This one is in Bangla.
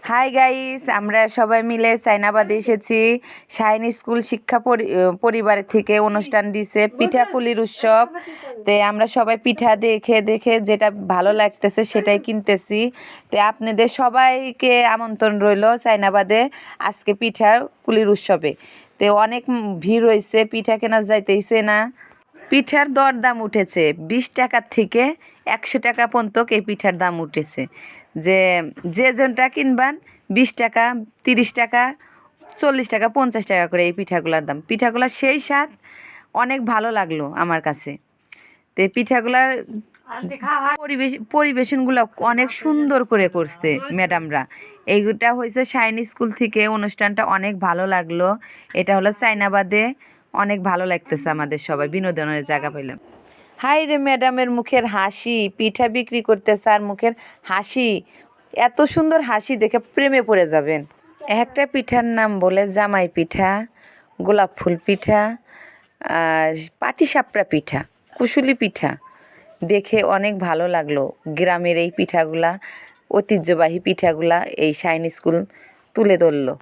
হাই গাইস, আমরা সবাই মিলে চাইনাবাদে এসেছি। শাইন স্কুল শিক্ষা পরিবার থেকে অনুষ্ঠান দিছে পিঠাকুলির উৎসব। তে আমরা সবাই পিঠা দেখে দেখে যেটা ভালো লাগতেছে সেটাই কিনতেছি। তে আপনাদের সবাইকে আমন্ত্রণ রইল চাইনাবাদে আজকে পিঠাকুলির উৎসবে। তে অনেক ভিড় হয়েছে, পিঠা কেনা যাইতেইছে না। পিঠার দরদাম উঠেছে 20 টাকার থেকে 100 টাকা পর্যন্ত এই পিঠার দাম উঠেছে। যে যে যেটা কিনবান 20 টাকা, 30 টাকা, 40 টাকা, 50 টাকা করে এই পিঠাগুলোর দাম। পিঠাগুলা সেই স্বাদ, অনেক ভালো লাগলো আমার কাছে। তো এই পিঠাগুলা পরিবেশনগুলো অনেক সুন্দর করে করছে ম্যাডামরা। এইটা হয়েছে শাইন স্কুল থেকে, অনুষ্ঠানটা অনেক ভালো লাগলো। এটা হলো চাইনাবাদে, অনেক ভালো লাগতেছে আমাদের সবাই, বিনোদনের জায়গা পাইলাম। হাই রে, ম্যাডামের মুখের হাসি, পিঠা বিক্রি করতেছে আর মুখের হাসি, এত সুন্দর হাসি দেখে প্রেমে পড়ে যাবেন। একটা পিঠার নাম বলে জামাই পিঠা, গোলাপ ফুল পিঠা, আর পাটিসাপড়া পিঠা, কুশুলি পিঠা। দেখে অনেক ভালো লাগলো। গ্রামের এই পিঠাগুলা, ঐতিহ্যবাহী পিঠাগুলা এই শাইন স্কুল তুলে ধরলো।